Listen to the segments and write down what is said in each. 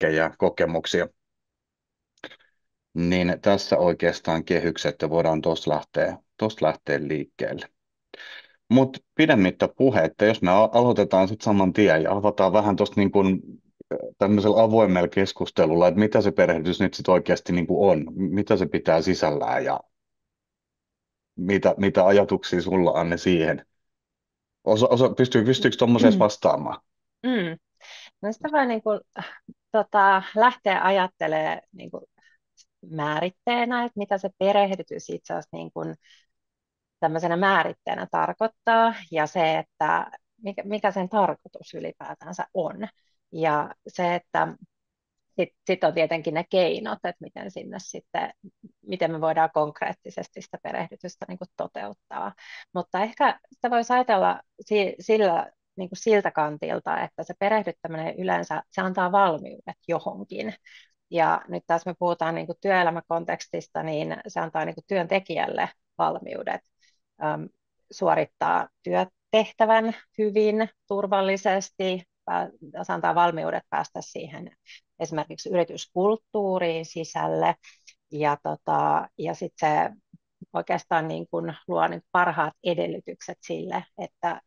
esimerkkejä ja kokemuksia. Niin tässä oikeastaan kehykset ja voidaan tuosta lähteä liikkeelle. Mutta pidemmittä puheitta, jos me aloitetaan sitten saman tien ja avataan vähän tuosta niin kuin tämmöisellä avoimella keskustelulla, että mitä se perehdytys nyt sitten oikeasti niin kuin on, mitä se pitää sisällään ja mitä ajatuksia sulla, Anne, siihen? Pystyykö tuommoiseen vastaamaan? Mm. No sitä voi niin kuin, lähteä ajattelemaan niin kuin määritteenä, että mitä se perehdytys itse asiassa niin kuin tämmöisenä määritteenä tarkoittaa ja se, että mikä sen tarkoitus ylipäätänsä on. Ja se, että sitten on tietenkin ne keinot, että miten sinne sitten, miten me voidaan konkreettisesti sitä perehdytystä niin kuin toteuttaa. Mutta ehkä sitä voisi ajatella sillä, niin kuin siltä kantilta, että se perehdyttäminen yleensä, se antaa valmiudet johonkin. Ja nyt tässä me puhutaan niin kuin työelämäkontekstista, niin se antaa niin kuin työntekijälle valmiudet suorittaa työtehtävän hyvin, turvallisesti, se antaa valmiudet päästä siihen esimerkiksi yrityskulttuuriin sisälle, ja sitten se oikeastaan niin kuin luo niin parhaat edellytykset sille, että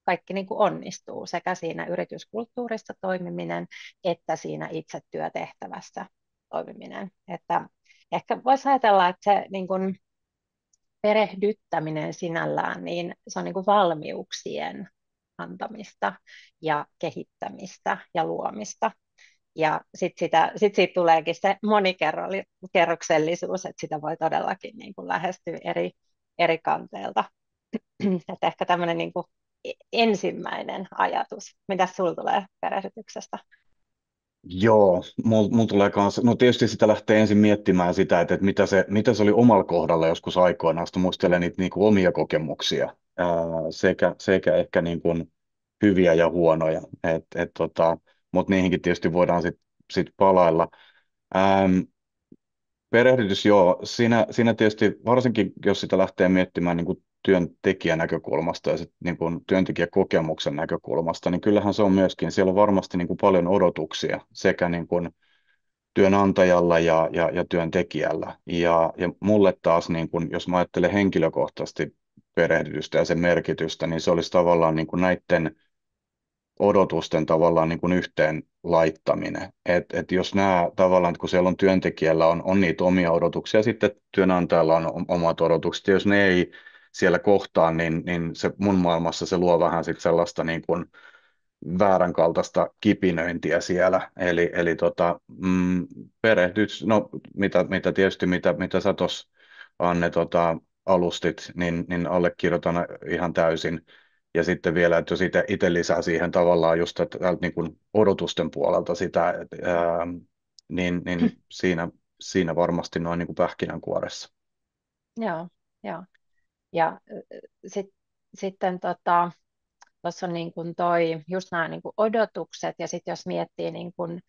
kaikki niin kuin onnistuu sekä siinä yrityskulttuurissa toimiminen että siinä itse työtehtävässä toimiminen. Että ehkä voisi ajatella, että se niin kuin perehdyttäminen sinällään, niin se on niin kuin valmiuksien antamista ja kehittämistä ja luomista. Ja sit siitä tuleekin se monikerroksellisuus, että sitä voi todellakin niin kuin lähestyä eri kanteilta. Että ehkä tämmöinen niin kuin ensimmäinen ajatus. Mitä sinulla tulee perehdytyksestä? Joo, mulla tulee kanssa, no tietysti sitä lähtee ensin miettimään sitä, että mitä se oli omalla kohdalla joskus aikoinaan, sitten muistelen niitä niin kuin omia kokemuksia, sekä ehkä niin kuin hyviä ja huonoja, mutta niihinkin tietysti voidaan sit palailla. Ähm, Perehdytys, joo, siinä tietysti, varsinkin jos sitä lähtee miettimään niin kuin työntekijän näkökulmasta ja sit niin kuin työntekijäkokemuksen näkökulmasta, niin kyllähän se on myöskin, siellä on varmasti niin kuin paljon odotuksia sekä niin kuin työnantajalla ja työntekijällä. Ja mulle taas, niin kun, jos mä ajattelen henkilökohtaisesti perehdytystä ja sen merkitystä, niin se olisi tavallaan niin kuin näiden odotusten tavallaan niin kuin yhteen laittaminen. Et jos nämä tavallaan, että kun siellä on työntekijällä on niitä omia odotuksia, sitten työnantajalla on omat odotukset, ja jos ne ei siellä kohtaa, niin se mun maailmassa se luo vähän sitten sellaista niin kuin väärän kaltaista kipinöintiä siellä. Perehdys, no mitä sä tuossa, Anne, alustit, niin allekirjoitan ihan täysin. Ja sitten vielä, että jos itse lisää siihen tavallaan just että täältä niin kuin odotusten puolelta sitä, niin siinä varmasti noin niin kuin pähkinänkuoressa. Joo, joo. Ja sit, sitten tuossa on niin kuin just nämä niin kuin odotukset, ja sitten jos miettii niin kuin,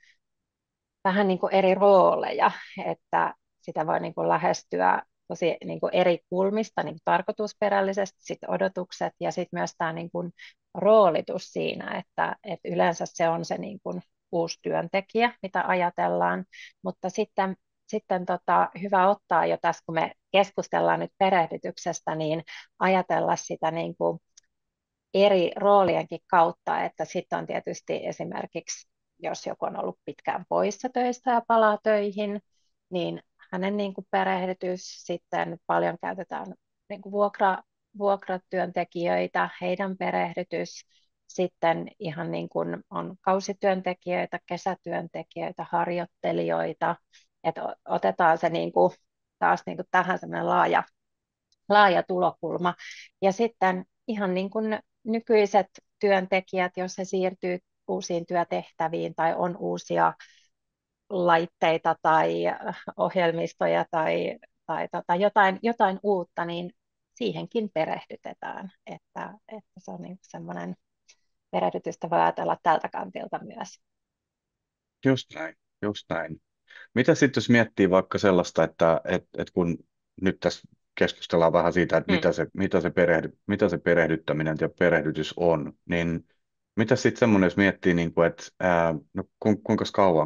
vähän niin kuin eri rooleja, että sitä voi niin kuin lähestyä tosi niin kuin eri kulmista, niin kuin tarkoitusperällisesti, sit odotukset ja sitten myös tämä niin kuin roolitus siinä, että yleensä se on se niin kuin uusi työntekijä, mitä ajatellaan, mutta sitten hyvä ottaa jo tässä, kun me keskustellaan nyt perehdytyksestä, niin ajatella sitä niin kuin eri roolienkin kautta, että sitten on tietysti esimerkiksi, jos joku on ollut pitkään poissa töistä ja palaa töihin, niin hänen niin kuin perehdytys, sitten paljon käytetään niin kuin vuokratyöntekijöitä, heidän perehdytys, sitten ihan niin kuin on kausityöntekijöitä, kesätyöntekijöitä, harjoittelijoita, että otetaan se niin kuin taas niin kuin tähän semmoinen laaja tulokulma. Ja sitten ihan niin kuin nykyiset työntekijät, jos he siirtyy uusiin työtehtäviin tai on uusia laitteita tai ohjelmistoja tai jotain uutta, niin siihenkin perehdytetään. Että se on niin semmoinen perehdytystä voi ajatella tältä kantilta myös. Just näin, just näin. Mitä sitten jos miettii vaikka sellaista, että kun nyt tässä keskustellaan vähän siitä, että Mm. mitä se perehdyttäminen ja perehdytys on, niin Mitä sitten semmoinen, jos miettii, niin kuin, että no,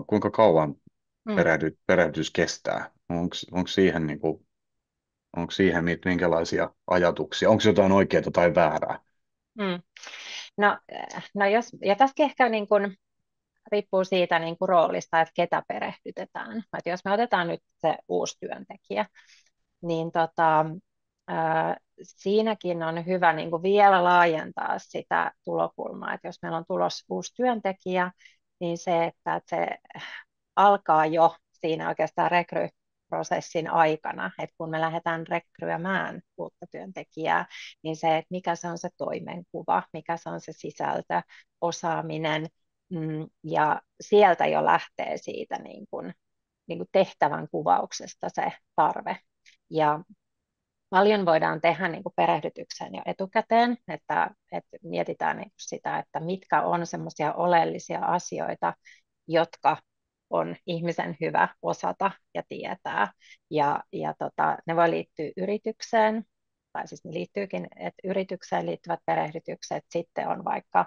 kuinka kauan Mm, perehdys kestää? Onko siihen, niin kuin, onko siihen minkälaisia ajatuksia? Onko jotain oikeaa tai väärää? mm. No, no jos, ja tässäkin ehkä niin kuin riippuu siitä niin kuin roolista, että ketä perehdytetään. Että jos me otetaan nyt se uusi työntekijä, niin siinäkin on hyvä niin kuin vielä laajentaa sitä tulokulmaa, että jos meillä on tulos uusi työntekijä, niin se, että se alkaa jo siinä oikeastaan rekryprosessin aikana, että kun me lähdetään rekryämään uutta työntekijää, niin se, että mikä se on se toimenkuva, mikä se on se sisältö, osaaminen, ja sieltä jo lähtee siitä niin kuin tehtävän kuvauksesta se tarve. Ja paljon voidaan tehdä niin kuin perehdytykseen jo etukäteen, että mietitään niin kuin sitä, että mitkä on semmoisia oleellisia asioita, jotka on ihmisen hyvä osata ja tietää. Ne voi liittyä yritykseen, tai siis ne liittyykin, että yritykseen liittyvät perehdytykset sitten on vaikka,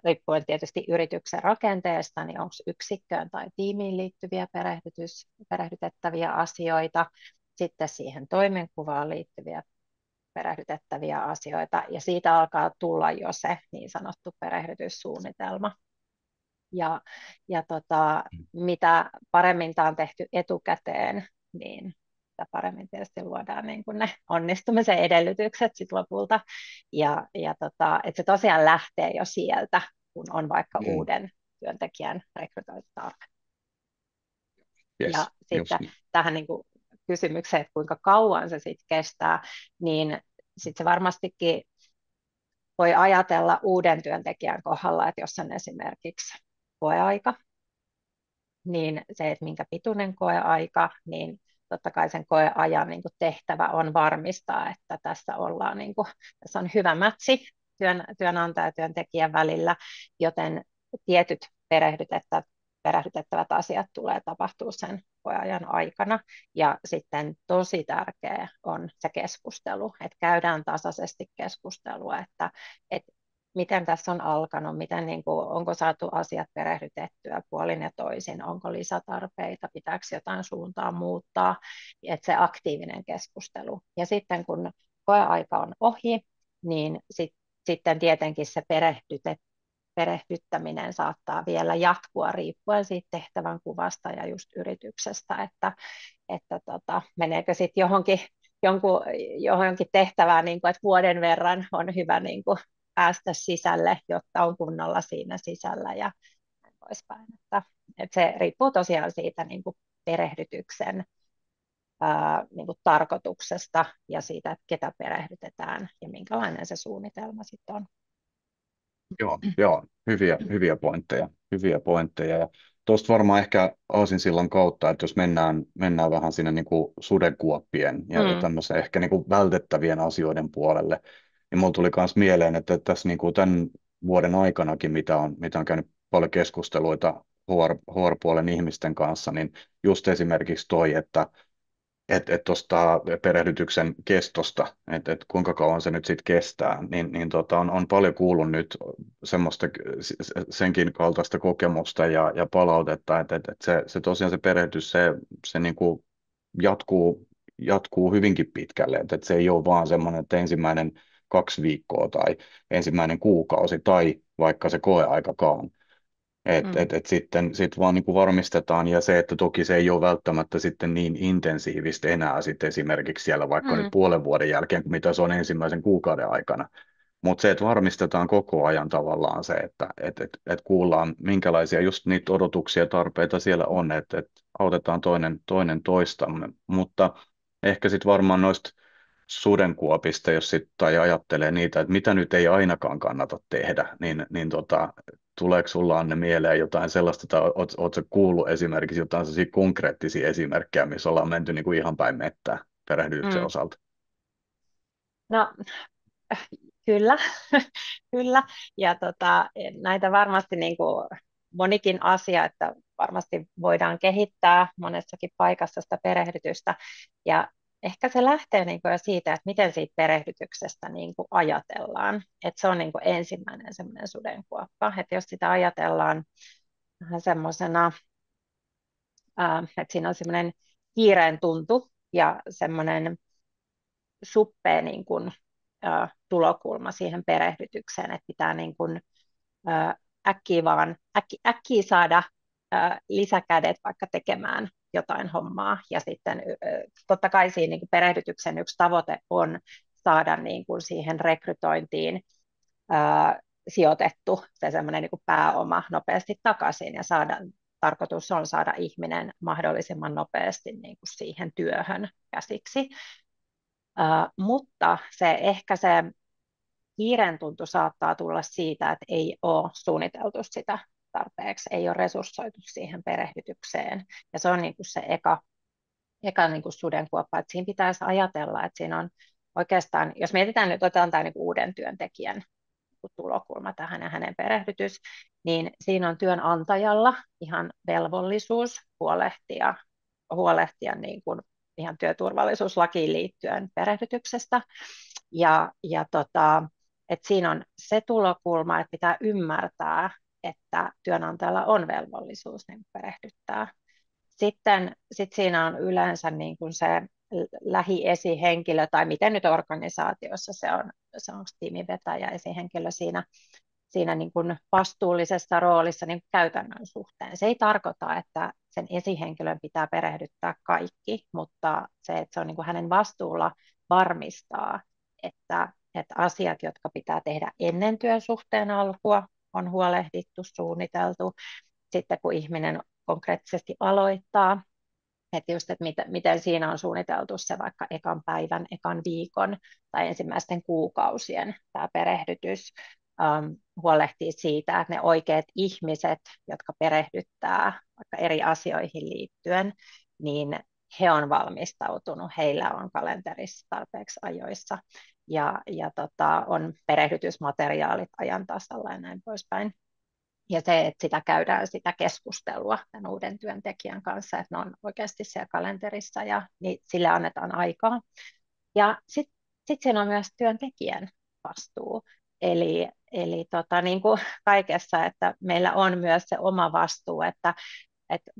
riippuen tietysti yrityksen rakenteesta, niin onko yksikköön tai tiimiin liittyviä perehdytettäviä asioita, sitten siihen toimenkuvaan liittyviä perehdytettäviä asioita, ja siitä alkaa tulla jo se niin sanottu perehdytyssuunnitelma. Ja, mitä paremmin tämä on tehty etukäteen, niin sitä paremmin tietysti luodaan niin kuin ne onnistumisen edellytykset sit lopulta. Että se tosiaan lähtee jo sieltä, kun on vaikka Mm. uuden työntekijän rekrytointitarve. Ja Yes, just sitten niin. tähän niin kuin kysymykseen, että kuinka kauan se sitten kestää, niin sitten se varmastikin voi ajatella uuden työntekijän kohdalla, että jos on esimerkiksi koeaika, niin se, että minkä pituinen koeaika, niin totta kai sen koeajan niin kuin tehtävä on varmistaa, että tässä on hyvä mätsi työnantaja ja työntekijän välillä, joten tietyt perehdytettävät asiat tulee tapahtua sen koeajan aikana. Ja sitten tosi tärkeä on se keskustelu, että käydään tasaisesti keskustelua, että miten tässä on alkanut, onko saatu asiat perehdytettyä puolin ja toisin, onko lisätarpeita, pitääkö jotain suuntaa muuttaa, että se aktiivinen keskustelu. Ja sitten kun koeaika on ohi, niin sitten tietenkin se perehdyttäminen saattaa vielä jatkua riippuen siitä tehtävän kuvasta ja just yrityksestä, meneekö sitten johonkin tehtävään, niin kuin, että vuoden verran on hyvä niin kuin, päästä sisälle, jotta on kunnolla siinä sisällä ja näin poispäin. Että se riippuu tosiaan siitä niin kuin perehdytyksen niin kuin tarkoituksesta ja siitä, että ketä perehdytetään ja minkälainen se suunnitelma sitten on. Joo, hyviä pointteja, hyviä pointteja. Ja tuosta varmaan ehkä aasinsillan kautta, että jos mennään vähän sinne niin kuin sudenkuoppien ja Mm, tämmöisen ehkä niin kuin vältettävien asioiden puolelle, niin mulla tuli myös mieleen, että tässä niin kuin tämän vuoden aikanakin, mitä on käynyt paljon keskusteluita HR-puolen ihmisten kanssa, niin just esimerkiksi toi, että tuosta perehdytyksen kestosta, että kuinka kauan se nyt sitten kestää, niin on paljon kuullut nyt semmoista senkin kaltaista kokemusta ja palautetta, että se tosiaan se perehdytys, se niin kuin jatkuu hyvinkin pitkälle, että se ei ole vaan semmoinen, että ensimmäinen 2 viikkoa tai ensimmäinen kuukausi tai vaikka se koeaikakaan, mm, sitten vaan niin kuin varmistetaan, ja se, että toki se ei ole välttämättä sitten niin intensiivistä enää sitten esimerkiksi siellä vaikka nyt mm, puolen vuoden jälkeen, kuin mitä se on ensimmäisen kuukauden aikana. Mutta se, että varmistetaan koko ajan tavallaan se, että kuullaan minkälaisia just niitä odotuksia ja tarpeita siellä on, että autetaan toinen toistamme. Mutta ehkä sitten varmaan noista sudenkuopista, jos sitten tai ajattelee niitä, että mitä nyt ei ainakaan kannata tehdä, niin tuleeko sulla Anne mieleen jotain sellaista, tai ootko kuullut esimerkiksi jotain sellaisia konkreettisia esimerkkejä, missä ollaan menty niin kuin ihan päin mettää perehdytyksen mm. osalta? No kyllä, kyllä. Ja näitä varmasti niin kuin monikin asia, että varmasti voidaan kehittää monessakin paikassa sitä perehdytystä. Ja ehkä se lähtee niin kuin jo siitä, että miten siitä perehdytyksestä niin kuin ajatellaan. Että se on niin kuin ensimmäinen semmoinen sudenkuoppa. Että jos sitä ajatellaan vähän semmoisena, että siinä on semmoinen kiireen tuntu ja semmoinen suppea niin kuin, tulokulma siihen perehdytykseen, että pitää niin kuin, äkkiä saada lisäkädet vaikka tekemään jotain hommaa. Ja sitten totta kai siinä niin kuin perehdytyksen yksi tavoite on saada niin kuin siihen rekrytointiin sijoitettu se semmoinen niin kuin pääoma nopeasti takaisin ja tarkoitus on saada ihminen mahdollisimman nopeasti niin kuin siihen työhön käsiksi. Mutta ehkä se kiireen tuntu saattaa tulla siitä, että ei ole suunniteltu sitä tarpeeksi, ei ole resurssoitu siihen perehdytykseen. Ja se on niin kuin se eka niin kuin sudenkuoppa, että siinä pitäisi ajatella, että siinä on oikeastaan, jos mietitään nyt, otetaan tämä niin kuin uuden työntekijän tulokulma tähän ja hänen perehdytys, niin siinä on työnantajalla ihan velvollisuus huolehtia niin kuin ihan työturvallisuuslakiin liittyen perehdytyksestä. Et siinä on se tulokulma, että pitää ymmärtää, että työnantajalla on velvollisuus niin perehdyttää. Sitten siinä on yleensä niin kuin se lähiesihenkilö, tai miten nyt organisaatiossa se on tiimivetäjä, esihenkilö siinä niin kuin vastuullisessa roolissa niin käytännön suhteen. Se ei tarkoita, että sen esihenkilön pitää perehdyttää kaikki, mutta että se on niin kuin hänen vastuulla varmistaa, että asiat, jotka pitää tehdä ennen työsuhteen alkua, on huolehdittu, suunniteltu. Sitten kun ihminen konkreettisesti aloittaa, että just, että miten siinä on suunniteltu se vaikka ekan päivän, ekan viikon tai ensimmäisten kuukausien tämä perehdytys, huolehtii siitä, että ne oikeat ihmiset, jotka perehdyttää vaikka eri asioihin liittyen, niin he on valmistautunut, heillä on kalenterissa tarpeeksi ajoissa on perehdytysmateriaalit ajan tasalla ja näin poispäin. Ja se, että sitä käydään sitä keskustelua tämän uuden työntekijän kanssa, että ne on oikeasti siellä kalenterissa ja niin sille annetaan aikaa. Ja sitten siinä on myös työntekijän vastuu. Eli niin kuin kaikessa, että meillä on myös se oma vastuu, että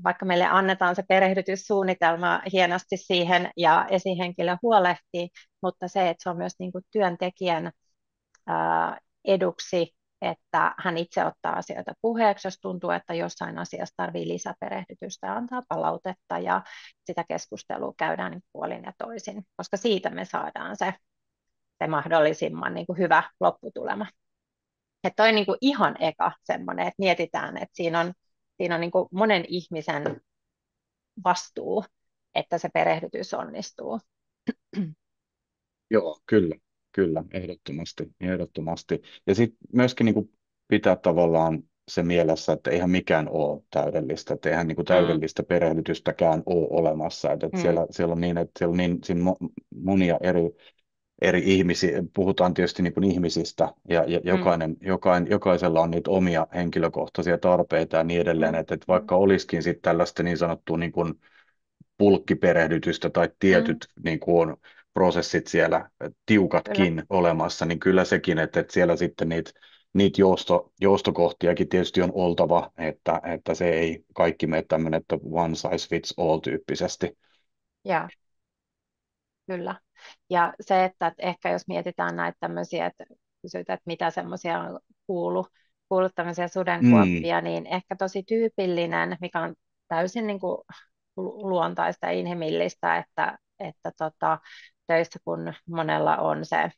vaikka meille annetaan se perehdytyssuunnitelma hienosti siihen ja esihenkilö huolehtii, mutta se, että se on myös niin kuin työntekijän eduksi, että hän itse ottaa asioita puheeksi, jos tuntuu, että jossain asiassa tarvitsee lisäperehdytystä ja antaa palautetta ja sitä keskustelua käydään niin puolin ja toisin, koska siitä me saadaan se mahdollisimman niin kuin hyvä lopputulema. Että toi niin kuin ihan eka semmoinen, että mietitään, että siinä on niin kuin monen ihmisen vastuu, että se perehdytys onnistuu. Joo, kyllä, kyllä, ehdottomasti, ehdottomasti. Ja sitten myöskin niin kuin pitää tavallaan se mielessä, että eihän mikään ole täydellistä, että eihän niin kuin Mm, täydellistä perehdytystäkään ole olemassa, että mm, siellä on niin, että siellä on niin siinä monia eri ihmisiä, puhutaan tietysti niin kuin ihmisistä, ja mm, jokaisella on niitä omia henkilökohtaisia tarpeita ja niin edelleen, mm, että mm, vaikka olisikin sitten tällaista niin sanottua niin kuin bulkkiperehdytystä tai mm, tietyt niin kuin prosessit siellä kyllä, tiukatkin olemassa, niin kyllä sekin, että siellä sitten niitä joustokohtiakin tietysti on oltava, että se ei kaikki mene tämmöinen, että one size fits all tyyppisesti. ja kyllä. Ja se, että ehkä jos mietitään näitä tämmöisiä, että kysytään, että mitä semmoisia on kuullut tämmöisiä Mm, sudenkuoppia, niin ehkä tosi tyypillinen, mikä on täysin niin kuin luontaista ja inhimillistä, että töissä kun monella on se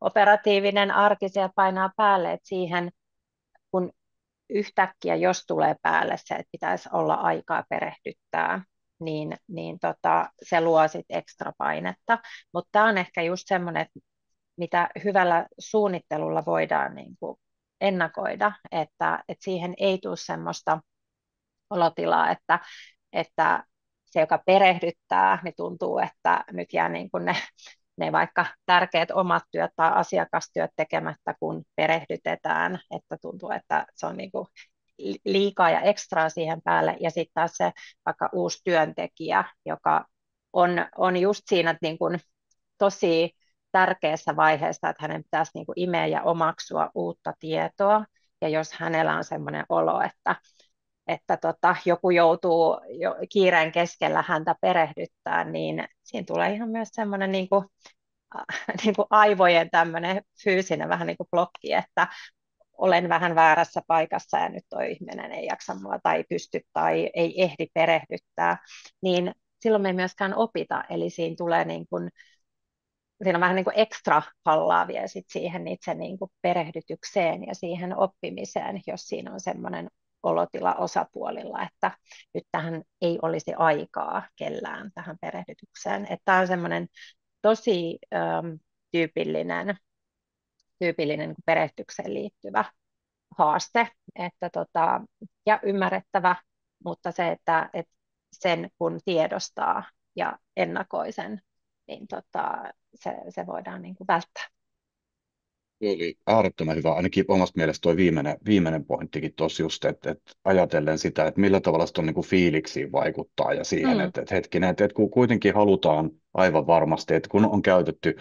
operatiivinen arki siellä painaa päälle, että siihen kun yhtäkkiä, jos tulee päälle se, että pitäisi olla aikaa perehdyttää, niin se luo sitten ekstra painetta. Mutta tämä on ehkä just semmoinen, että mitä hyvällä suunnittelulla voidaan niin kuin ennakoida, että siihen ei tule semmoista olotilaa, että se, joka perehdyttää, niin tuntuu, että nyt jää niin kuin ne vaikka tärkeät omat työt tai asiakastyöt tekemättä, kun perehdytetään, että tuntuu, että se on niin kuin liikaa ja ekstraa siihen päälle, ja sitten taas se vaikka uusi työntekijä, joka on just siinä niin kuin tosi tärkeässä vaiheessa, että hänen pitäisi niin kuin imeä ja omaksua uutta tietoa, ja jos hänellä on sellainen olo, että joku joutuu jo kiireen keskellä häntä perehdyttää, niin siinä tulee ihan myös semmoinen niin kuin aivojen tämmöinen fyysinen vähän niin kuin blokki, että olen vähän väärässä paikassa ja nyt tuo ihminen ei jaksa mua tai ei pysty tai ei ehdi perehdyttää, niin silloin me ei myöskään opita, eli siinä on vähän niin kuin ekstra hallaa vielä sit siihen itse niin kuin perehdytykseen ja siihen oppimiseen, jos siinä on semmoinen olotila osapuolilla, että nyt tähän ei olisi aikaa kellään tähän perehdytykseen. Että tämä on semmoinen tosi tyypillinen niin kuin perehdytykseen liittyvä haaste, ja ymmärrettävä, mutta se, että sen kun tiedostaa ja ennakoi sen, niin se voidaan niin kuin välttää. Oli äärettömän hyvä, ainakin omasta mielestä tuo viimeinen pointtikin tuossa just, että ajatellen sitä, että millä tavalla se on niin kuin fiiliksiin vaikuttaa ja siihen, Mm, että hetkinen, että kun kuitenkin halutaan aivan varmasti, että kun on käytetty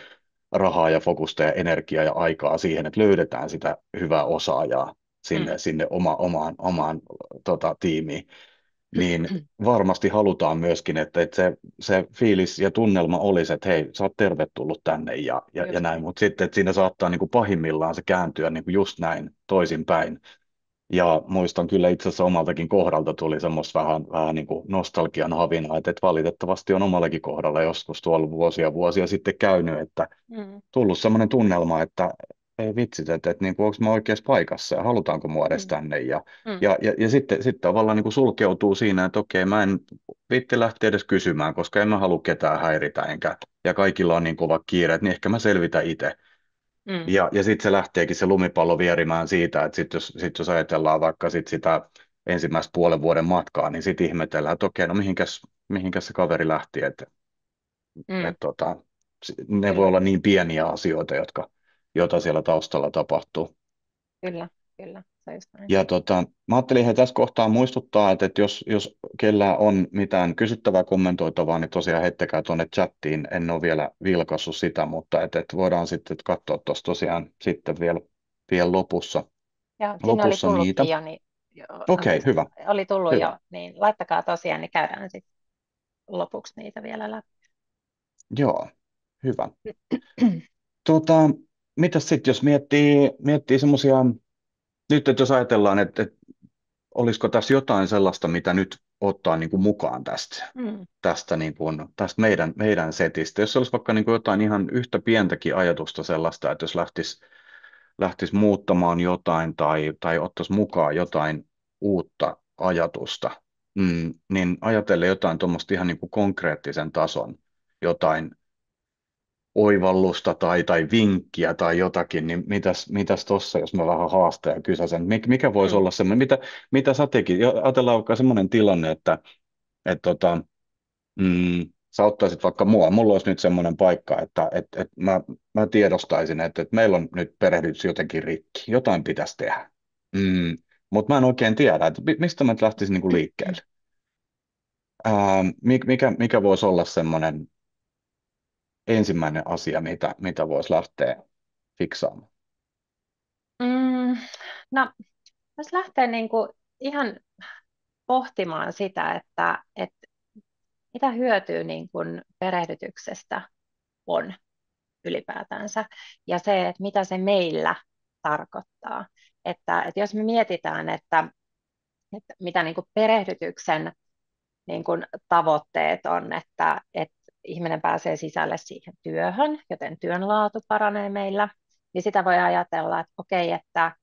rahaa ja fokusta ja energiaa ja aikaa siihen, että löydetään sitä hyvää osaajaa mm, sinne omaan tiimiin, niin varmasti halutaan myöskin, että se fiilis ja tunnelma olisi, että hei, sä oot tervetullut tänne ja just näin, niin. mutta sitten, että siinä saattaa niin kuin pahimmillaan se kääntyä niin kuin just näin toisinpäin. Ja muistan kyllä itse asiassa omaltakin kohdalta tuli semmoista vähän niin kuin nostalgian havinaa, että valitettavasti on omallakin kohdalla joskus tuolla vuosia sitten käynyt, että Mm, tullut semmoinen tunnelma, että ei vitsit, että niin kuin, onko mä oikeassa paikassa ja halutaanko mua edes mm, tänne. mm, Ja sitten tavallaan niin kuin sulkeutuu siinä, että okei, mä en viitti lähteä edes kysymään, koska en mä halua ketään häiritä, ja kaikilla on niin kova kiire, että niin ehkä mä selvitän itse. mm, Ja sitten se lähteekin se lumipallo vierimään siitä, että sit jos ajatellaan vaikka sitä ensimmäistä puolen vuoden matkaa, niin sitten ihmetellään, että okei, no mihinkäs se kaveri lähti, että mm, et, ne voi kyllä, olla niin pieniä asioita, joita siellä taustalla tapahtuu. kyllä, kyllä, se on just näin. Ja mä ajattelin he tässä kohtaa muistuttaa, että jos kellään on mitään kysyttävää, kommentoitavaa, niin tosiaan heittäkää tuonne chattiin. En ole vielä vilkaissut sitä, mutta että voidaan sitten katsoa tuossa tosiaan sitten vielä Ja sinne oli lopussa niitä. tullutkin jo, niin, jo, Okei, anteeksi, hyvä, oli tullut hyvä. jo, niin laittakaa tosiaan, niin käydään sitten lopuksi niitä vielä läpi. Joo, hyvä. Tota, mitäs sitten, jos miettii semmoisia, nyt että jos ajatellaan, että olisiko tässä jotain sellaista, mitä nyt ottaa niin kuin mukaan Mm, tästä meidän setistä. Jos olisi vaikka niin kuin jotain ihan yhtä pientäkin ajatusta sellaista, että jos lähtisi muuttamaan jotain tai ottaisi mukaan jotain uutta ajatusta, niin ajatellen jotain tuommoista ihan niin kuin konkreettisen tason, jotain oivallusta tai vinkkiä tai jotakin, niin mitäs tossa, jos mä vähän haastan ja kysäsen, mikä voisi mm, olla semmoinen, mitä sä teki? Ajatellaan vaikka semmoinen tilanne, että sä ottaisit vaikka mulla olisi nyt semmoinen paikka, että mä tiedostaisin, että meillä on nyt perehdytys jotenkin rikki, jotain pitäisi tehdä. Mutta mä en oikein tiedä, että mistä mä nyt lähtisin niin kuin liikkeelle. Mikä voisi olla semmoinen ensimmäinen asia, mitä voisi lähteä fiksaamaan? mm. No, jos lähtee niin kuin ihan pohtimaan sitä, että mitä hyötyä niin kuin perehdytyksestä on ylipäätänsä, ja se, että mitä se meillä tarkoittaa. Että jos me mietitään, että mitä niin kuin perehdytyksen niin kuin tavoitteet on, että ihminen pääsee sisälle siihen työhön, joten työn laatu paranee meillä, niin sitä voi ajatella, että okei, että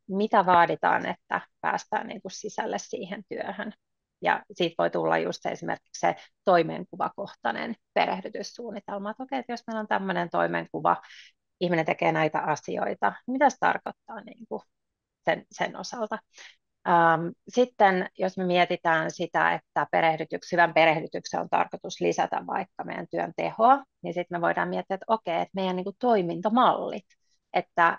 mitä vaaditaan, että päästään niin kuin sisälle siihen työhön. Ja siitä voi tulla just se, esimerkiksi se toimenkuvakohtainen perehdytyssuunnitelma, että okei, että jos meillä on tämmöinen toimenkuva, ihminen tekee näitä asioita, niin mitä se tarkoittaa niin kuin sen osalta. Sitten jos me mietitään sitä, että hyvän perehdytyksen on tarkoitus lisätä vaikka meidän työn tehoa, niin sitten me voidaan miettiä, että okei, että meidän niin kuin toimintamallit, että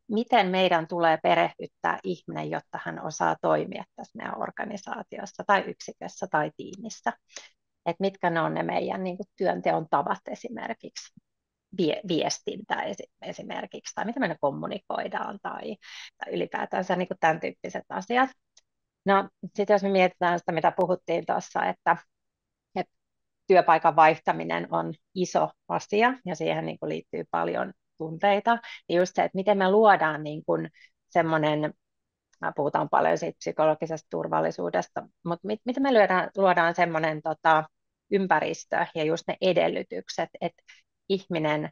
miten meidän tulee perehdyttää ihminen, jotta hän osaa toimia tässä meidän organisaatiossa tai yksikössä tai tiimissä. Et mitkä ne on ne meidän niin kuin työnteon tavat esimerkiksi, viestintä esimerkiksi, tai miten me kommunikoidaan, tai ylipäätänsä niin kuin tämän tyyppiset asiat. No sitten jos me mietitään sitä, mitä puhuttiin tuossa, että työpaikan vaihtaminen on iso asia, ja siihen niin kuin liittyy paljon tunteita, ja just se, että miten me luodaan niin kuin semmoinen, puhutaan paljon siitä psykologisesta turvallisuudesta, mutta miten me luodaan semmoinen ympäristö ja just ne edellytykset, että ihminen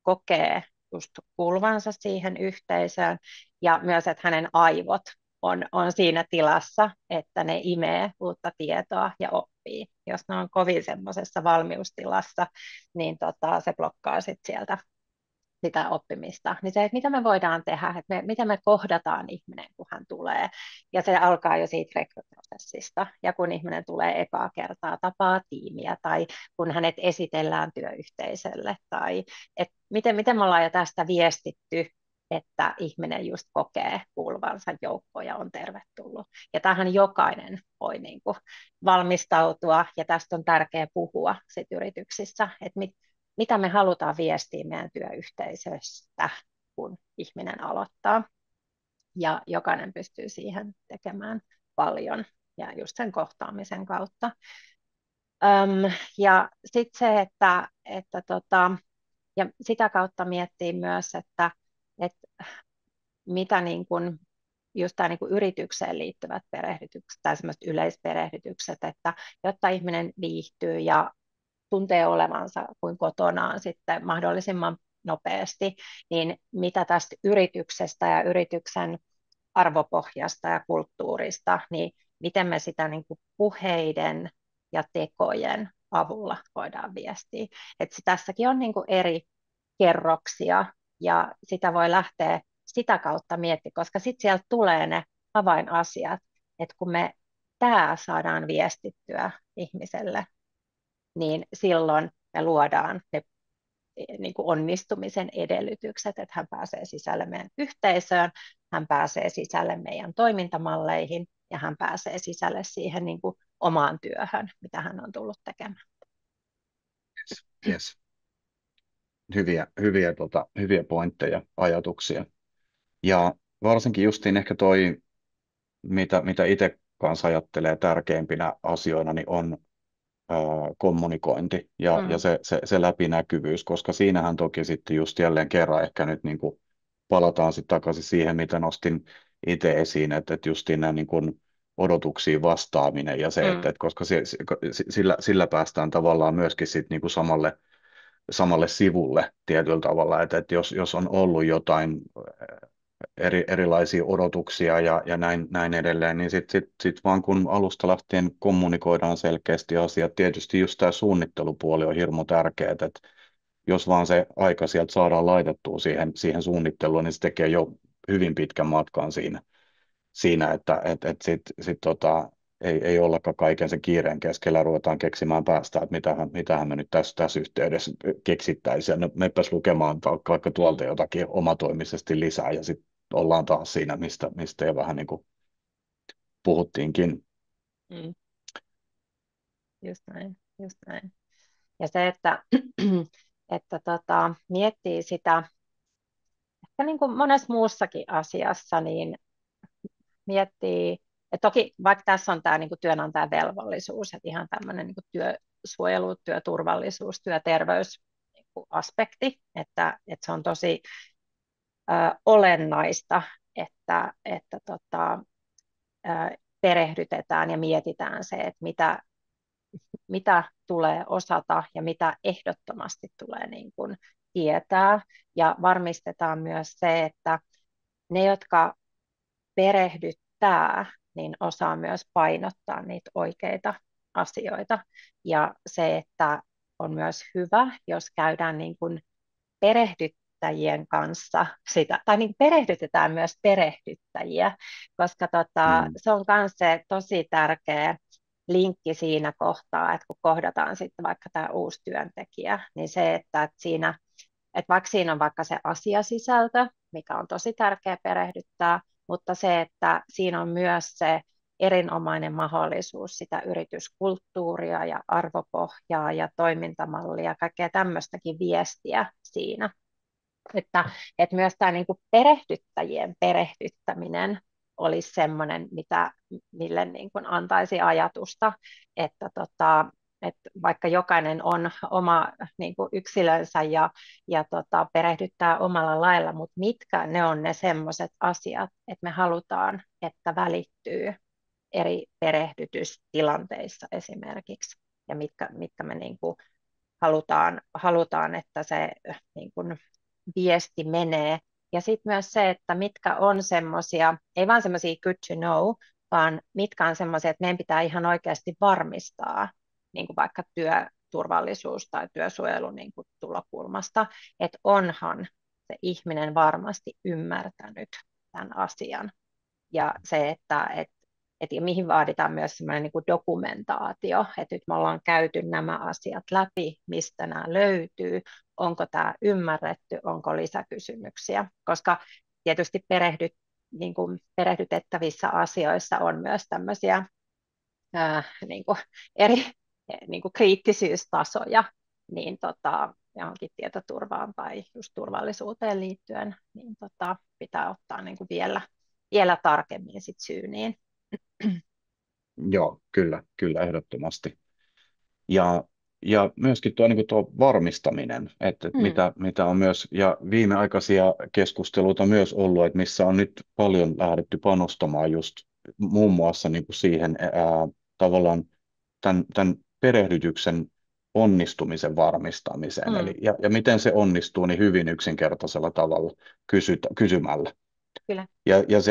kokee just kuuluvansa siihen yhteisöön ja myös, että hänen aivot on siinä tilassa, että ne imee uutta tietoa ja oppii. Jos ne on kovin semmoisessa valmiustilassa, niin se blokkaa sit sieltä sitä oppimista, niin se, että mitä me voidaan tehdä, että miten me kohdataan ihminen, kun hän tulee, ja se alkaa jo siitä rekryprosessista, ja kun ihminen tulee ekaa kertaa, tapaa tiimiä, tai kun hänet esitellään työyhteisölle, tai että miten me ollaan jo tästä viestitty, että ihminen just kokee kuuluvansa joukkoon ja on tervetullut. Ja tähän jokainen voi niin kuin valmistautua, ja tästä on tärkeää puhua sit yrityksissä, että mitä me halutaan viestiä meidän työyhteisöstä, kun ihminen aloittaa. Ja jokainen pystyy siihen tekemään paljon ja just sen kohtaamisen kautta. Ja sitten se, ja sitä kautta miettii myös, että mitä niin kun, just tämä niin kuin yritykseen liittyvät perehdytykset tai semmoiset yleisperehdytykset, että jotta ihminen viihtyy ja tuntee olevansa kuin kotonaan sitten mahdollisimman nopeasti, niin mitä tästä yrityksestä ja yrityksen arvopohjasta ja kulttuurista, niin miten me sitä niin kuin puheiden ja tekojen avulla voidaan viestiä. Että tässäkin on niin kuin eri kerroksia ja sitä voi lähteä sitä kautta miettimään, koska sitten sieltä tulee ne avainasiat, että kun me tämä saadaan viestittyä ihmiselle, niin silloin me luodaan ne niin kuin onnistumisen edellytykset, että hän pääsee sisälle meidän yhteisöön, hän pääsee sisälle meidän toimintamalleihin ja hän pääsee sisälle siihen niin kuin omaan työhön, mitä hän on tullut tekemään. Yes. Hyviä pointteja, ajatuksia. Ja varsinkin justiin ehkä toi, mitä itse kanssa ajattelee tärkeimpinä asioina, niin on kommunikointi ja se läpinäkyvyys, koska siinähän toki sitten just jälleen kerran ehkä nyt niin kuin palataan sitten takaisin siihen, mitä nostin itse esiin, että justiin nämä niin kuin odotuksiin vastaaminen ja se, että koska sillä päästään tavallaan myöskin sitten niin kuin samalle sivulle tietyllä tavalla, että jos on ollut jotain erilaisia odotuksia ja näin edelleen, niin sit vaan kun alusta lähtien kommunikoidaan selkeästi asiat, tietysti just tämä suunnittelupuoli on hirmu tärkeää, että jos vaan se aika sieltä saadaan laitettua siihen suunnitteluun, niin se tekee jo hyvin pitkän matkan siinä että ei ollakaan kaiken sen kiireen keskellä, ruvetaan keksimään päästä, että mitähän me nyt tässä yhteydessä keksittäisiin. No, mepäs lukemaan vaikka tuolta jotakin omatoimisesti lisää, ja sitten ollaan taas siinä, mistä jo vähän niin kuin puhuttiinkin. Mm. Just näin, just näin. Ja se, että, miettii sitä, että niin kuin monessa muussakin asiassa, niin miettii, että toki vaikka tässä on tämä niin kuin työnantajan velvollisuus, että ihan tämmöinen niin kuin työsuojelu, työturvallisuus, työterveys niin kuin aspekti, että se on tosi olennaista, että perehdytetään ja mietitään se, että mitä tulee osata ja mitä ehdottomasti tulee niin kuin tietää, ja varmistetaan myös se, että ne, jotka perehdyttää, niin osaa myös painottaa niitä oikeita asioita. Ja se, että on myös hyvä, jos käydään niin kuin perehdyttäjien kanssa sitä, tai niin perehdytetään myös perehdyttäjiä, koska se on myös se tosi tärkeä linkki siinä kohtaa, että kun kohdataan sitten vaikka tämä uusi työntekijä, niin se, että vaikka siinä on vaikka se asiasisältö, mikä on tosi tärkeä perehdyttää, mutta se, että siinä on myös se erinomainen mahdollisuus sitä yrityskulttuuria ja arvopohjaa ja toimintamallia ja kaikkea tämmöistäkin viestiä siinä. Että myös tämä niin kuin perehdyttäjien perehdyttäminen olisi semmoinen, mille niin kuin antaisi ajatusta, että vaikka jokainen on oma niin kuin yksilönsä ja perehdyttää omalla lailla, mutta mitkä ne on ne semmoiset asiat, että me halutaan, että välittyy eri perehdytystilanteissa esimerkiksi, ja mitkä me niin kuin halutaan, että se niin kuin viesti menee. Ja sitten myös se, että mitkä on semmoisia, ei vaan semmoisia good to know, vaan mitkä on semmoisia, että meidän pitää ihan oikeasti varmistaa, niin kuin vaikka työturvallisuus tai työsuojelu niin kuin tulokulmasta, että onhan se ihminen varmasti ymmärtänyt tämän asian. Ja se, että mihin vaaditaan myös semmoinen niin kuin dokumentaatio, että nyt me ollaan käyty nämä asiat läpi, mistä nämä löytyy, onko tämä ymmärretty, onko lisäkysymyksiä, koska tietysti niin kuin perehdytettävissä asioissa on myös tämmöisiä niin kuin eri niin kuin kriittisyystasoja, niin johonkin tietoturvaan tai just turvallisuuteen liittyen, niin pitää ottaa niin kuin vielä tarkemmin sit syyniin. Joo, kyllä, kyllä, ehdottomasti. Ja, ja myöskin tuo, niin kuin tuo varmistaminen, että Mm, mitä on myös, ja viimeaikaisia keskusteluita myös ollut, että missä on nyt paljon lähdetty panostamaan just muun muassa niin kuin siihen tavallaan tämän perehdytyksen onnistumisen varmistamiseen. mm, Eli, ja miten se onnistuu, niin hyvin yksinkertaisella tavalla kysymällä. kyllä. Ja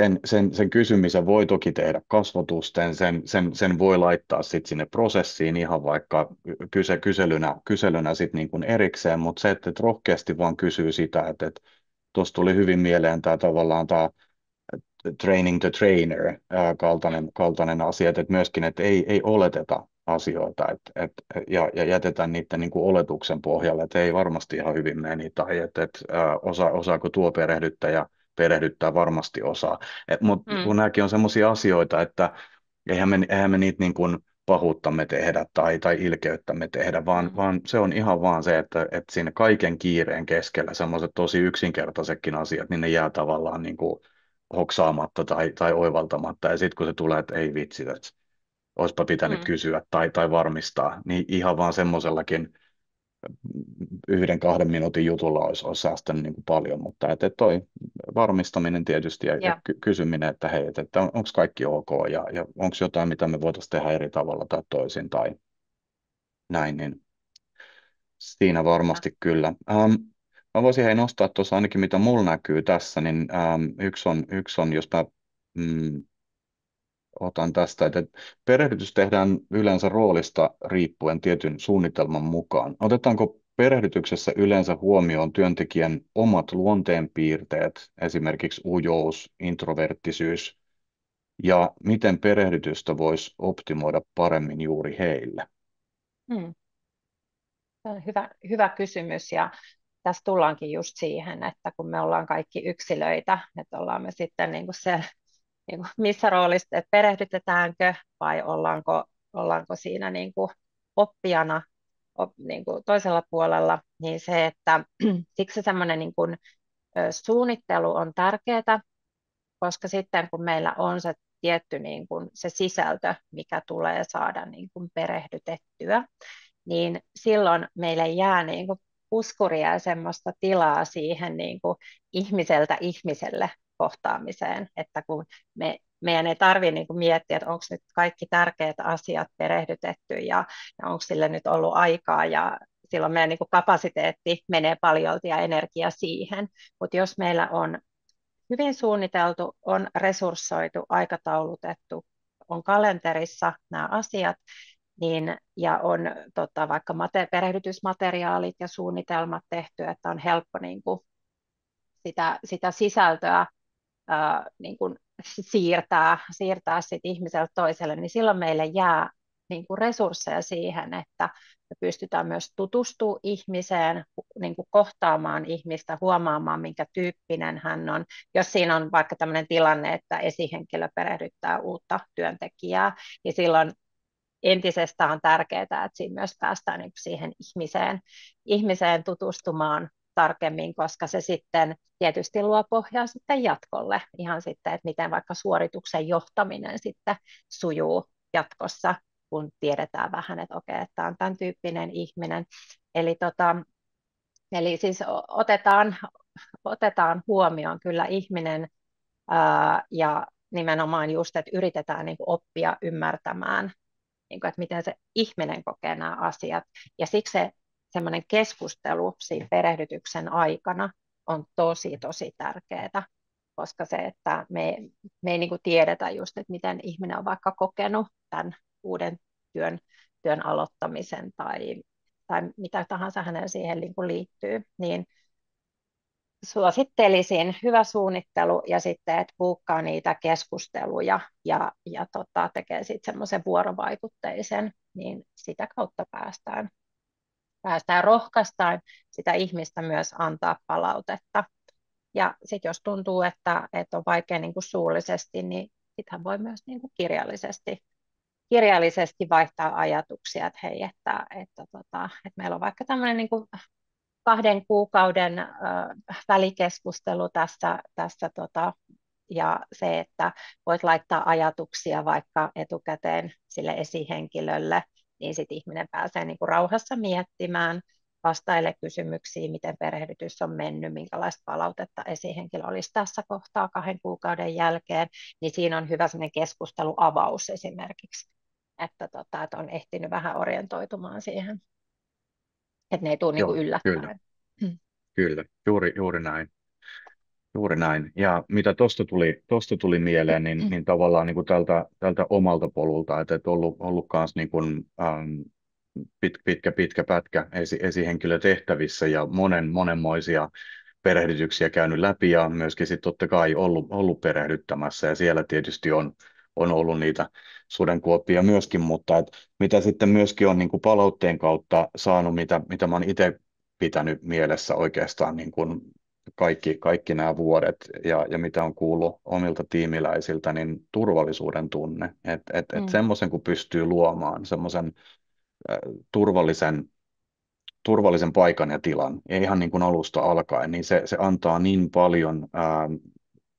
sen kysymisen voi toki tehdä kasvotusten, sen voi laittaa sit sinne prosessiin ihan vaikka kyselynä sit niin kuin erikseen, mutta se, että rohkeasti vaan kysyy sitä, että tuossa tuli hyvin mieleen tämä tavallaan tämä training the trainer kaltainen asia, että myöskin, että ei oleteta asioita ja jätetään niiden niin kuin oletuksen pohjalle, että ei varmasti ihan hyvin meni tai osaako tuo perehdyttäjä perehdyttää varmasti osaa. Mutta Mm, kun nämäkin on sellaisia asioita, että eihän me niitä niin kuin pahuuttamme tehdä tai ilkeyttämme tehdä, mm, vaan se on ihan vaan se, että siinä kaiken kiireen keskellä sellaiset tosi yksinkertaisetkin asiat, niin ne jää tavallaan niin kuin hoksaamatta tai oivaltamatta. Ja sitten kun se tulee, että ei vitsi, että olisipa pitänyt mm, kysyä tai varmistaa, niin ihan vaan semmoisellakin 1-2 minuutin jutulla olisi säästänyt niin kuin paljon. Mutta toi varmistaminen tietysti ja ja, kysyminen, että hei, että onko kaikki ok ja onko jotain, mitä me voitaisiin tehdä eri tavalla tai toisin tai näin, niin siinä kyllä. varmasti kyllä. Mä voisin hei nostaa tuossa ainakin, mitä mulla näkyy tässä, niin yksi on jos mä otan tästä, että perehdytys tehdään yleensä roolista riippuen tietyn suunnitelman mukaan. Otetaanko perehdytyksessä yleensä huomioon työntekijän omat luonteenpiirteet, esimerkiksi ujous, introverttisyys, ja miten perehdytystä voisi optimoida paremmin juuri heille? Mm. Se on hyvä kysymys, ja tässä tullaankin just siihen, että kun me ollaan kaikki yksilöitä, että ollaan me sitten niin kuin niin kuin missä roolissa, että perehdytetäänkö vai ollaanko siinä niin kuin oppijana niin kuin toisella puolella, niin se, että siksi se semmoinen niin kuin, suunnittelu on tärkeää, koska sitten kun meillä on se tietty niin kuin se sisältö, mikä tulee saada niin kuin perehdytettyä, niin silloin meille jää niin kuin puskuria ja semmoista tilaa siihen niin kuin ihmiseltä ihmiselle kohtaamiseen, että kun meidän ei tarvitse niin kuin miettiä, että onko nyt kaikki tärkeät asiat perehdytetty ja onko sille nyt ollut aikaa ja silloin meidän niin kuin kapasiteetti menee paljolti ja energia siihen, mutta jos meillä on hyvin suunniteltu, on resurssoitu, aikataulutettu, on kalenterissa nämä asiat, niin, ja on vaikka perehdytysmateriaalit ja suunnitelmat tehty, että on helppo niin kuin, sitä sisältöä niin kuin siirtää sit ihmiseltä toiselle, niin silloin meille jää niin kuin resursseja siihen, että me pystytään myös tutustumaan ihmiseen, niin kuin kohtaamaan ihmistä, huomaamaan, minkä tyyppinen hän on. Jos siinä on vaikka tämmöinen tilanne, että esihenkilö perehdyttää uutta työntekijää, niin silloin entisestään on tärkeää, että siinä myös päästään niin siihen ihmiseen tutustumaan tarkemmin, koska se sitten tietysti luo pohjaa sitten jatkolle, ihan sitten, että miten vaikka suorituksen johtaminen sitten sujuu jatkossa, kun tiedetään vähän, että okei, että tämä on tämän tyyppinen ihminen. Eli, eli siis otetaan huomioon kyllä ihminen ja nimenomaan just, että yritetään niin kuin oppia ymmärtämään niin kuin, että miten se ihminen kokee nämä asiat. Ja siksi se semmoinen keskustelu siinä perehdytyksen aikana on tosi, tosi tärkeää, koska se, että me ei niin kuin tiedetä just, että miten ihminen on vaikka kokenut tämän uuden työn aloittamisen tai mitä tahansa hänellä siihen niin kuin liittyy, niin suosittelisin hyvä suunnittelu ja sitten, että buukkaa niitä keskusteluja ja tekee sitten semmoisen vuorovaikutteisen, niin sitä kautta päästään rohkaistaan sitä ihmistä myös antaa palautetta. Ja sitten jos tuntuu, että on vaikea niin kuin suullisesti, niin sittenhän voi myös niin kuin kirjallisesti vaihtaa ajatuksia, että hei, että meillä on vaikka tämmöinen niin kuin 2 kuukauden välikeskustelu ja se, että voit laittaa ajatuksia vaikka etukäteen sille esihenkilölle, niin sitten ihminen pääsee niin kuin rauhassa miettimään, vastaille kysymyksiin, miten perehdytys on mennyt, minkälaista palautetta esihenkilö olisi tässä kohtaa 2 kuukauden jälkeen, niin siinä on hyvä sellainen keskusteluavaus esimerkiksi, että on ehtinyt vähän orientoitumaan siihen, että ne ei tule niin kuin Joo, kyllä, yllättäen. kyllä, juuri näin. Juuri näin. Ja mitä tuosta tuli mieleen, niin tavallaan niin kuin tältä omalta polulta, että ollut kans niin kuin, pitkä pätkä esihenkilötehtävissä ja monenmoisia perehdytyksiä käynyt läpi ja myöskin sitten totta kai ollut perehdyttämässä ja siellä tietysti on ollut niitä sudenkuoppia myöskin, mutta mitä sitten myöskin on niin kuin palautteen kautta saanut, mitä mä oon itse pitänyt mielessä oikeastaan niin kuin kaikki nämä vuodet ja mitä on kuullut omilta tiimiläisiltä, niin turvallisuuden tunne, että Mm, semmoisen kun pystyy luomaan, semmoisen turvallisen paikan ja tilan, ja ihan niin kuin alusta alkaen, niin se antaa niin paljon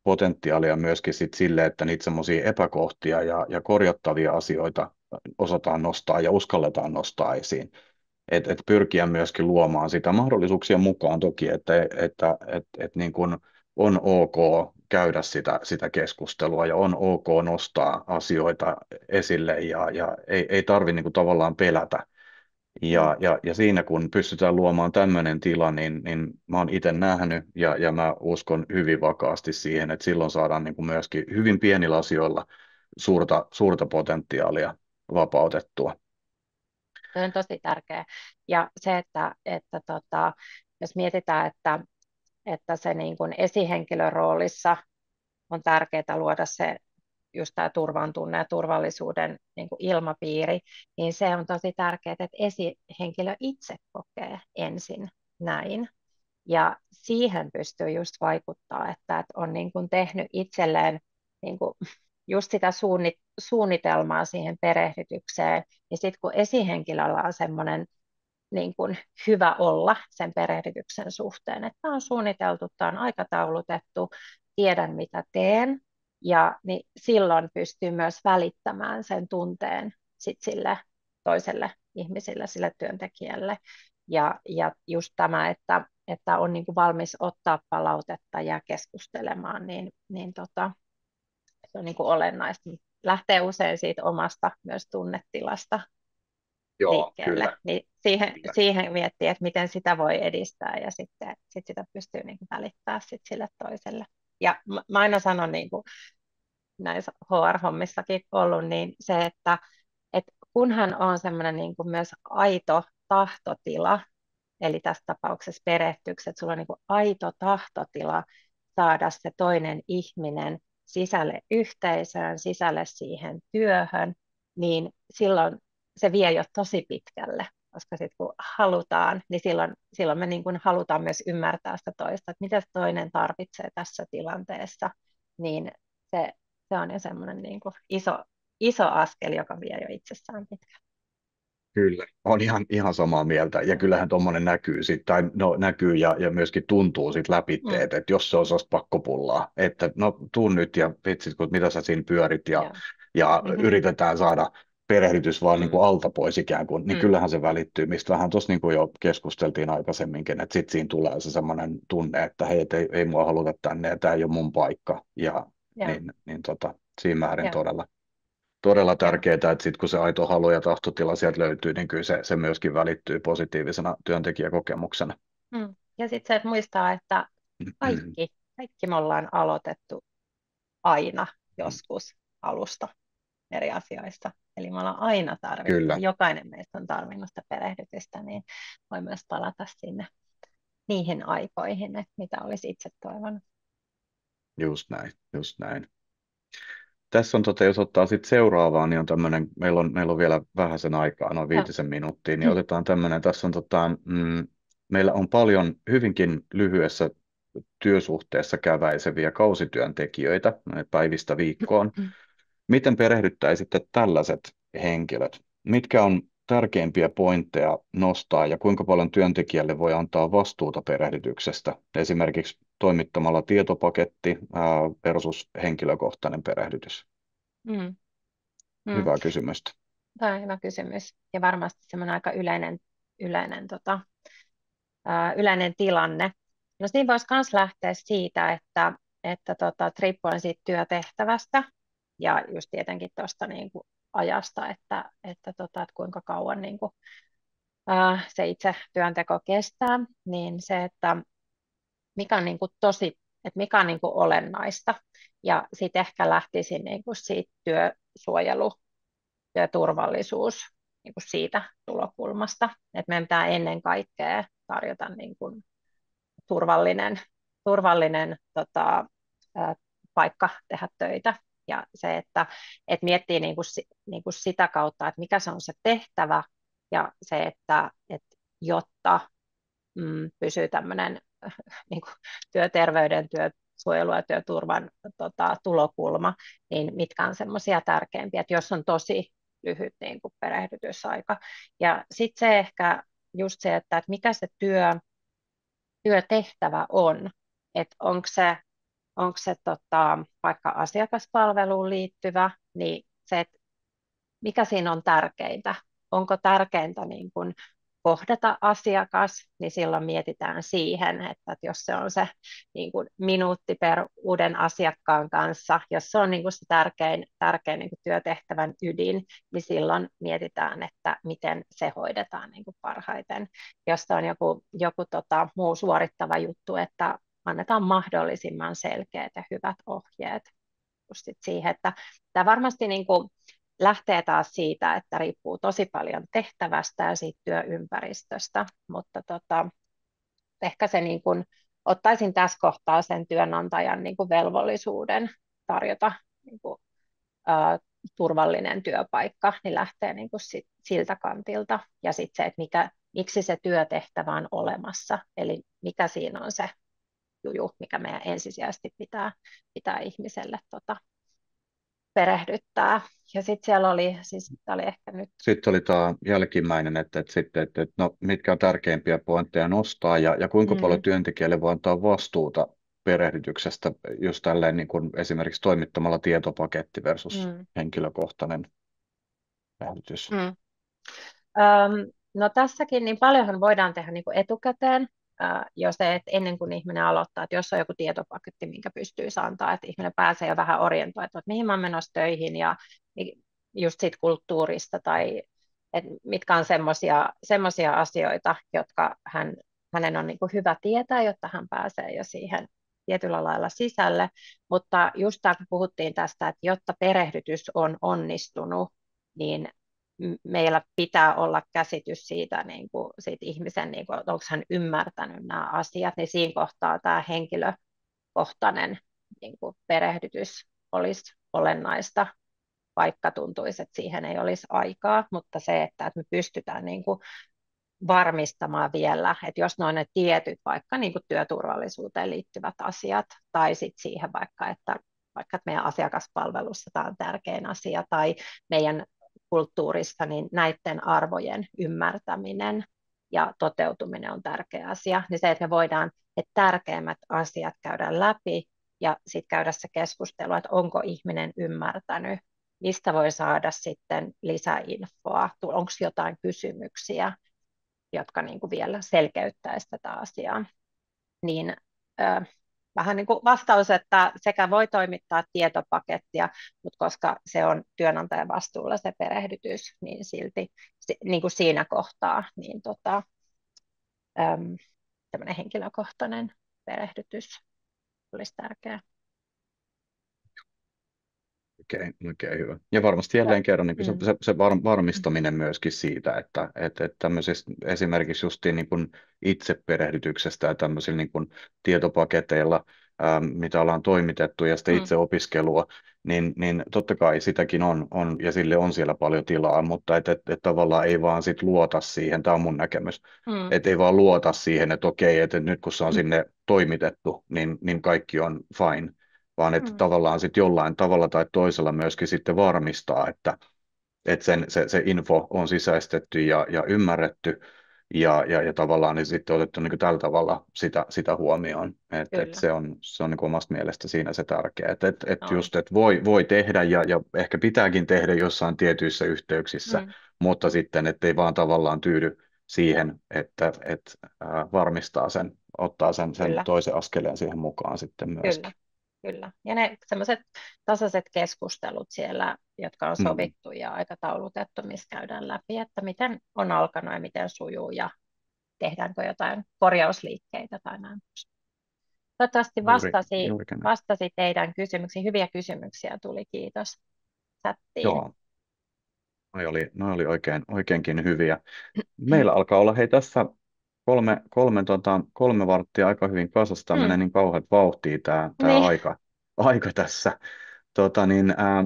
potentiaalia myöskin sit sille, että niitä semmoisia epäkohtia ja korjattavia asioita osataan nostaa ja uskalletaan nostaa esiin. Et pyrkiä myöskin luomaan sitä mahdollisuuksien mukaan toki, että niin kuin on ok käydä sitä keskustelua ja on ok nostaa asioita esille ja ei tarvitse niin kuin tavallaan pelätä mm. ja siinä kun pystytään luomaan tämmöinen tila, niin mä oon itse nähnyt ja mä uskon hyvin vakaasti siihen, että silloin saadaan niin kuin myöskin hyvin pienillä asioilla suurta potentiaalia vapautettua. Se on tosi tärkeä. Ja se, jos mietitään, että se niin kuin esihenkilön roolissa on tärkeää luoda se just tämä turvan tunne ja turvallisuuden niin kuin ilmapiiri, niin se on tosi tärkeää, että esihenkilö itse kokee ensin näin. Ja siihen pystyy just vaikuttaa, että on niin kuin tehnyt itselleen niin kuin just sitä suunnitelmaa siihen perehdytykseen, niin sitten kun esihenkilöllä on semmoinen niin kuin hyvä olla sen perehdytyksen suhteen, että tämä on suunniteltu, tämä on aikataulutettu, tiedän mitä teen, ja niin silloin pystyy myös välittämään sen tunteen sit sille toiselle ihmiselle, sille työntekijälle. Ja just tämä, että on niin kuin valmis ottaa palautetta ja keskustelemaan, niin se on niin kuin olennaista. Lähtee usein siitä omasta myös tunnetilasta Joo, liikkeelle, kyllä, niin siihen, kyllä. siihen miettii, että miten sitä voi edistää ja sitten sitä pystyy niin kuin välittää sit sille toiselle. Ja mä aina sanon niin kuin näissä HR-hommissakin ollut, niin se, että kunhan on semmoinen niin kuin myös aito tahtotila, eli tässä tapauksessa perehtykset, sulla on niin kuin aito tahtotila saada se toinen ihminen sisälle yhteisöön, sisälle siihen työhön, niin silloin se vie jo tosi pitkälle, koska sitten kun halutaan, niin silloin me niin kuin halutaan myös ymmärtää sitä toista, että mitä se toinen tarvitsee tässä tilanteessa, niin se, se on jo semmoinen niin kuin iso askel, joka vie jo itsessään pitkälle. Kyllä, on ihan samaa mieltä. Ja kyllähän tuommoinen näkyy sit, tai no näkyy ja myöskin tuntuu sit Mm, läpitteet, että jos se on sellaista pakkopullaa, että no tuu nyt ja vitsit, kun mitä sä siinä pyörit joo. ja yritetään saada perehdytys vaan niin Mm, kuin alta pois ikään kuin, niin mm, kyllähän se välittyy, mistä vähän tuossa niin kuin jo keskusteltiin aikaisemminkin, että sitten siinä tulee se semmoinen tunne, että hei, et ei mua haluta tänne ja tämä ei ole mun paikka, ja joo, siinä määrin joo, todella joo. tärkeää, että sitten kun se aito halu ja tahtotila sieltä löytyy, niin kyllä se myöskin välittyy positiivisena työntekijäkokemuksena. Ja sitten se, että muistaa, että kaikki me ollaan aloitettu aina joskus alusta eri asioista. Eli me ollaan aina tarvittu, Kyllä, jokainen meistä on tarvinnut sitä perehdytystä, niin voi myös palata sinne niihin aikoihin, että mitä olisi itse toivonut. just näin, just näin. Tässä on, jos ottaa sitten seuraavaan, niin on tämmöinen, meillä on vielä vähäsen aikaa, noin Joo. 5 minuuttia, niin otetaan tämmöinen, tässä on meillä on paljon hyvinkin lyhyessä työsuhteessa käväiseviä kausityöntekijöitä päivistä viikkoon. Miten perehdyttäisitte tällaiset henkilöt? Mitkä on tärkeimpiä pointteja nostaa ja kuinka paljon työntekijälle voi antaa vastuuta perehdytyksestä? Esimerkiksi toimittamalla tietopaketti versus henkilökohtainen perehdytys. Mm, mm. Hyvä kysymystä. Tämä on hyvä kysymys ja varmasti semmoinen aika yleinen tilanne. No siinä voisi myös lähteä siitä, että riippuen siitä työtehtävästä ja just tietenkin tuosta niin kuin ajasta, että kuinka kauan niin kuin, se itse työnteko kestää, niin se, että mikä on niin kuin mikä on niin kuin olennaista. Ja sitten ehkä lähtisin niin kuin siitä työsuojelu, työturvallisuus niin kuin siitä tulokulmasta, että meidän pitää ennen kaikkea tarjota niin kuin turvallinen paikka tehdä töitä. Ja se, että miettii niin kuin sitä kautta, että mikä se on se tehtävä ja se, että jotta pysyy tämmöinen niin kuin työterveyden, työsuojelu ja työturvan tulokulma, niin mitkä on semmoisia tärkeimpiä, että jos on tosi lyhyt niin kuin perehdytysaika. Ja sitten se ehkä just se, että mikä se työtehtävä on, että onko se vaikka asiakaspalveluun liittyvä, niin se, että mikä siinä on tärkeintä. Onko tärkeintä niin kuin kohdata asiakas, niin silloin mietitään siihen, että jos se on se niin kuin minuutti per uuden asiakkaan kanssa, jos se on niin kuin se tärkein niin kuin työtehtävän ydin, niin silloin mietitään, että miten se hoidetaan niin kuin parhaiten. Jos se on joku muu suorittava juttu, että annetaan mahdollisimman selkeät ja hyvät ohjeet just siihen, että tämä varmasti niin kuin lähtee taas siitä, että riippuu tosi paljon tehtävästä ja siitä työympäristöstä, mutta ehkä se niin kuin, ottaisin tässä kohtaa sen työnantajan niin kuin velvollisuuden tarjota niin kuin, turvallinen työpaikka, niin lähtee niin kuin siltä kantilta. Ja sitten se, että miksi se työtehtävä on olemassa, eli mikä siinä on se juju, mikä meidän ensisijaisesti pitää ihmiselle perehdyttää. Ja sitten siellä oli, siis tämä oli ehkä nyt. Sitten oli tämä jälkimmäinen, että no, mitkä on tärkeimpiä pointteja nostaa ja kuinka paljon Mm, työntekijälle voi antaa vastuuta perehdytyksestä, just tälleen niin kuin esimerkiksi toimittamalla tietopaketti versus mm, henkilökohtainen perehdytys. mm. No tässäkin niin paljonhan voidaan tehdä niin kuin etukäteen, jo se, että ennen kuin ihminen aloittaa, että jos on joku tietopaketti, minkä pystyy antaa, että ihminen pääsee jo vähän orientoitua, että mihin mä olen menossa töihin ja just siitä kulttuurista tai että mitkä on semmoisia asioita, jotka hänen on niin kuin hyvä tietää, jotta hän pääsee jo siihen tietyllä lailla sisälle. Mutta just tämä, kun puhuttiin tästä, että jotta perehdytys on onnistunut, niin meillä pitää olla käsitys siitä, niin kuin, siitä ihmisen, niin kuin, onko hän ymmärtänyt nämä asiat, niin siinä kohtaa tämä henkilökohtainen niin kuin perehdytys olisi olennaista, vaikka tuntuisi, että siihen ei olisi aikaa, mutta se, että me pystytään niin kuin varmistamaan vielä, että jos ne on ne tietyt vaikka niin kuin työturvallisuuteen liittyvät asiat, tai sitten siihen vaikka että meidän asiakaspalvelussa tämä on tärkein asia, tai meidän kulttuurissa, niin näiden arvojen ymmärtäminen ja toteutuminen on tärkeä asia, niin se, että me voidaan ne tärkeimmät asiat käydä läpi, ja sitten käydä se keskustelu, että onko ihminen ymmärtänyt, mistä voi saada sitten lisäinfoa, onko jotain kysymyksiä, jotka niin kuin vielä selkeyttäisivät tätä asiaa. Niin vähän niin kuin vastaus, että sekä voi toimittaa tietopakettia, mutta koska se on työnantajan vastuulla se perehdytys, niin silti niin kuin siinä kohtaa niin tämmöinen henkilökohtainen perehdytys olisi tärkeää. Okei, hyvä. Ja varmasti Ja, jälleen kerran niin kuin mm, se varmistaminen myöskin siitä, että tämmöisessä esimerkiksi justiin niin kuin itseperehdytyksestä ja tämmöisillä niin kuin tietopaketeilla, mitä ollaan toimitettu ja sitten mm, itse opiskelua, niin totta kai sitäkin on ja sille on siellä paljon tilaa, mutta että tavallaan ei vaan sit luota siihen, tämä on mun näkemys, mm, että ei vaan luota siihen, että okei, että nyt kun se on mm, sinne toimitettu, niin kaikki on fine, vaan että mm, tavallaan sitten jollain tavalla tai toisella myöskin sitten varmistaa, että se info on sisäistetty ja ymmärretty ja tavallaan niin sitten otettu niin kuin tällä tavalla sitä huomioon. Et kyllä, se on niin kuin omasta mielestä siinä se tärkeä. Et on. just, että voi tehdä ja ehkä pitääkin tehdä jossain tietyissä yhteyksissä, Mm, mutta mm, sitten, ettei vaan tavallaan tyydy siihen, että varmistaa sen, ottaa sen kyllä. toisen askeleen siihen mukaan sitten Kyllä, myöskin. kyllä. Ja ne semmoiset tasaiset keskustelut siellä, jotka on Mm. sovittu ja aikataulutettu, missä käydään läpi, että miten on alkanut ja miten sujuu ja tehdäänkö jotain korjausliikkeitä tai näin. Toivottavasti Juurikin näin. vastasi teidän kysymyksiin. Hyviä kysymyksiä tuli, kiitos chattiin. Joo, noi oli oikeinkin hyviä. Meillä alkaa olla hei tässä kolme varttia aika hyvin kasassa. Tämä Mm, menee niin kauheat vauhtia tämä niin, aika tässä.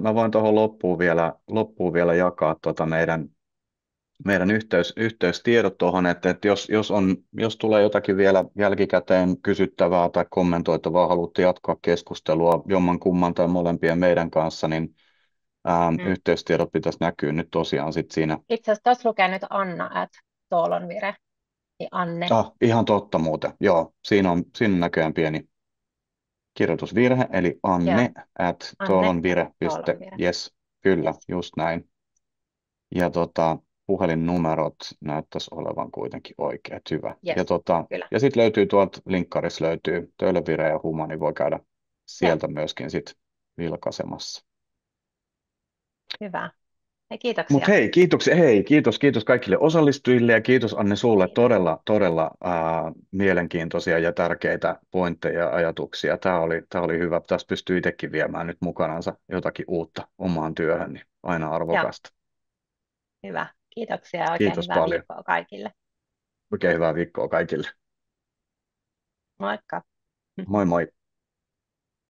Mä voin tuohon loppuun vielä jakaa meidän yhteystiedot tuohon, että jos tulee jotakin vielä jälkikäteen kysyttävää tai kommentoitavaa, haluatte jatkaa keskustelua jomman kumman tai molempien meidän kanssa, niin mm. yhteystiedot pitäisi näkyä nyt tosiaan sit siinä. Itse asiassa tässä lukee nyt Anna at Toolonvire, niin Anne. Ihan totta muuten. Joo, siinä on näköjään pieni kirjoitusvirhe, eli Joo, anne at Anne at Toolonvire. toolonvire.yes. Kyllä, Yes. just näin. Ja puhelinnumerot näyttäisi olevan kuitenkin oikeat, hyvä. Ja, Yes, kyllä. ja sitten löytyy tuolta linkkarissa löytyy Töölönvire ja Huma, niin voi käydä Joo, sieltä myöskin sit vilkaisemassa. hyvä. Ja Mutta kiitoksia. kiitos kaikille osallistujille ja kiitos Anne sulle Kiitos. todella mielenkiintoisia ja tärkeitä pointteja ja ajatuksia. Tämä oli hyvä. Tässä pystyy itsekin viemään nyt mukanansa jotakin uutta omaan työhön, niin aina Joo, arvokasta. hyvä. Kiitoksia ja oikein Kiitos hyvää paljon. viikkoa kaikille. Oikein hyvää viikkoa kaikille. Moikka. Moi moi.